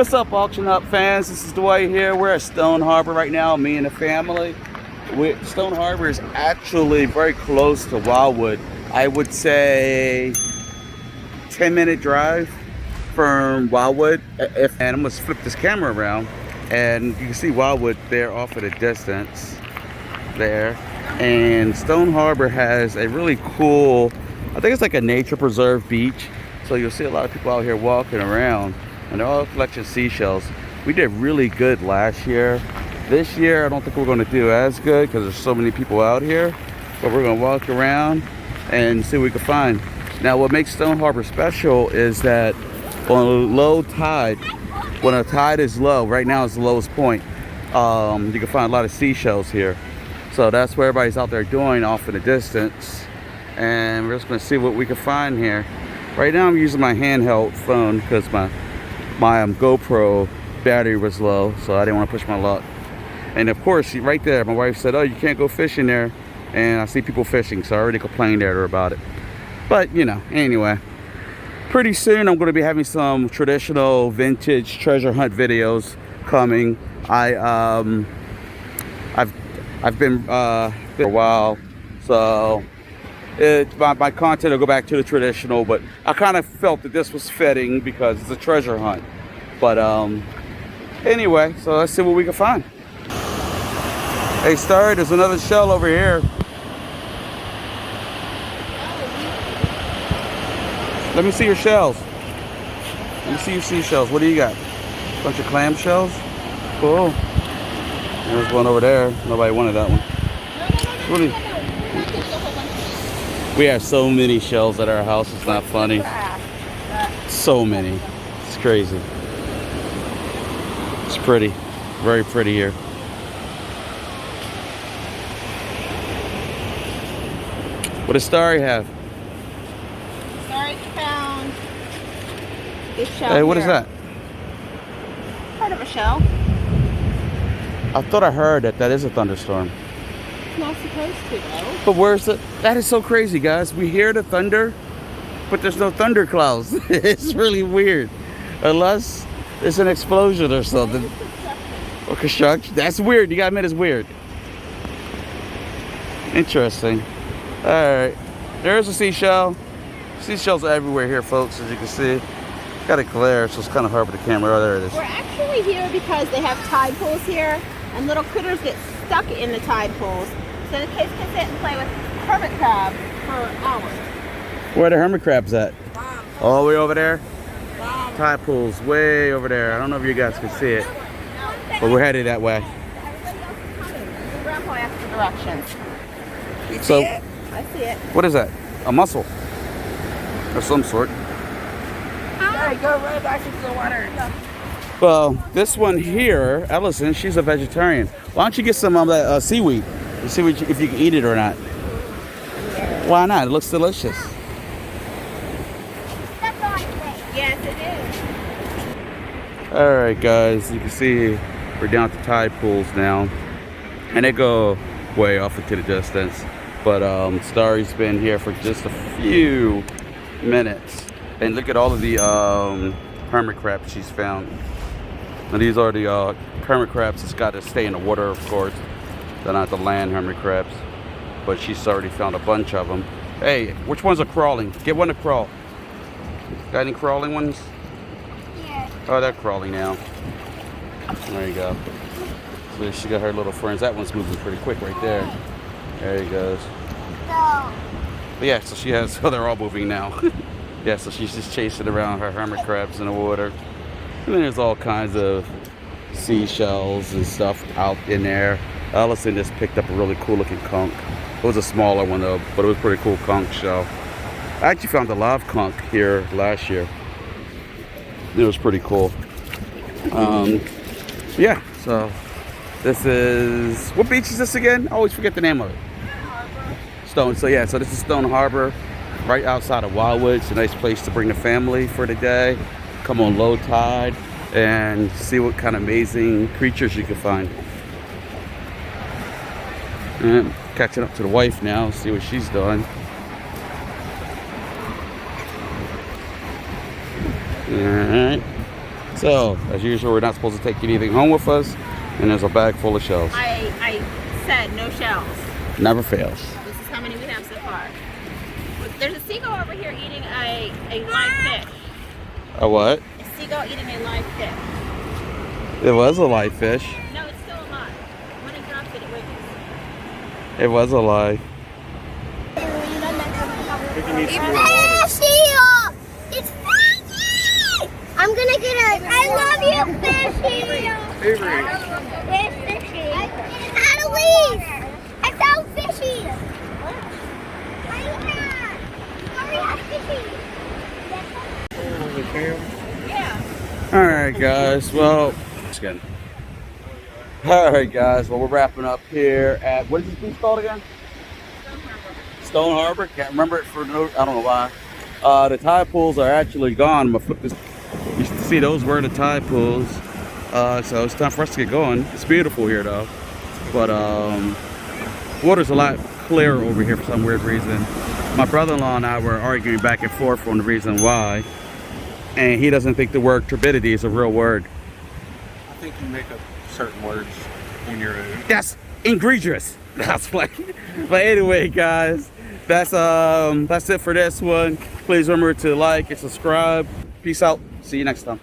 What's up, Auction Hub fans? This is Dwight here. We're at Stone Harbor right now, me and the family. Stone Harbor is actually very close to Wildwood. I would say 10-minute drive from Wildwood. And I'm gonna flip this camera around, and you can see Wildwood there off in the distance there. And Stone Harbor has a really cool, I think it's like a nature preserve beach. So you'll see a lot of people out here walking around, and they're all collecting seashells. We did really good last year. This year, I don't think we're going to do as good because there's so many people out here. But we're going to walk around and see what we can find. Now, what makes Stone Harbor special is that on low tide, when a tide is low, right now it's the lowest point, you can find a lot of seashells here. So that's what everybody's out there doing off in the distance. And we're just going to see what we can find here. Right now, I'm using my handheld phone because my GoPro battery was low, so I didn't want to push my luck. And of course, right there, my wife said, "Oh, you can't go fishing there." And I see people fishing, so I already complained at her about it. But you know, anyway, pretty soon I'm going to be having some traditional vintage treasure hunt videos coming. I've been for a while, so my content will go back to the traditional, but I kind of felt that this was fitting because it's a treasure hunt. But anyway, so let's see what we can find. Hey, Starry, there's another shell over here. Let me see your shells. Let me see your seashells. What do you got? Bunch of clam shells? Cool. There's one over there. Nobody wanted that one. What do you... We have so many shells at our house, it's not funny. So many. It's crazy. It's pretty. Very pretty here. What does Starry have? Starry found this shell. Hey, what is that? Part of a shell. I thought I heard that is a thunderstorm. It's not supposed to, though. But where's the... That is so crazy, guys. We hear the thunder, but there's no thunder clouds. It's really weird. Unless it's an explosion or something. Or construction. That's weird. You gotta admit it's weird. Interesting. Alright. There's a seashell. Seashells are everywhere here, folks, as you can see. Got it clear, so it's kind of hard with the camera. Oh, there it is. We're actually here because they have tide pools here, and little critters get stuck in the tide pools. So the kids can sit and play with hermit crabs for hours. Where are the hermit crabs at? All the way over there? Tide pools way over there. I don't know if you guys can see it, but we're headed that way. Everybody else is coming. Grandpa asked for directions. You So, see it? I see it. What is that? A mussel of some sort. All right, go right back into the water. Well, this one here, Ellison, she's a vegetarian. Why don't you get some of that seaweed and see if you can eat it or not? Why not? It looks delicious. Yes, it is. All right, guys, you can see we're down at the tide pools now, and they go way off into the distance. But Starry's been here for just a few minutes, and look at all of the hermit crabs she's found. Now these are the hermit crabs that's got to stay in the water, of course. They're not the land hermit crabs, but she's already found a bunch of them. Hey, which ones are crawling? Get one to crawl. Got any crawling ones? Yeah. Oh, they're crawling now. There you go. So she got her little friends. That one's moving pretty quick right there. There he goes. No. But yeah, so she has, so they're all moving now. Yeah, so she's just chasing around her hermit crabs in the water. And then there's all kinds of seashells and stuff out in there. Ellison just picked up a really cool looking conch. It was a smaller one though, but it was a pretty cool conch shell. I actually found a lot of conch here last year. It was pretty cool. Yeah, so this is, what beach is this again? I always forget the name of it. Stone. So yeah, so this is Stone Harbor, right outside of Wildwood. It's a nice place to bring the family for the day. Come on low tide and see what kind of amazing creatures you can find. And catching up to the wife now, see what she's doing. Alright. So, as usual, we're not supposed to take anything home with us, and there's a bag full of shells. I said no shells. Never fails. This is how many we have so far. There's a seagull over here eating a live fish. A what? A seagull eating a live fish. It was a live fish. No, it's still alive. When it drops it, it wiggles. It was alive. It's fishy! I'm gonna get a. I love you, fishy! Where's fishy? Annalise! I found fishy! Yeah. Alright, guys. Well, just kidding. Alright, guys. Well, we're wrapping up here at. What is this beach called again? Stone Harbor. Can't remember it for no. I don't know why. The tide pools are actually gone. I'm gonna flip this. You see, those were the tide pools. So it's time for us to get going. It's beautiful here, though. But water's a lot clearer over here for some weird reason. My brother-in-law and I were arguing back and forth on the reason why, and he doesn't think the word turbidity is a real word. I think you make up certain words on your own. That's egregious. That's like. But anyway, guys, that's it for this one. Please remember to like and subscribe. Peace out. See you next time.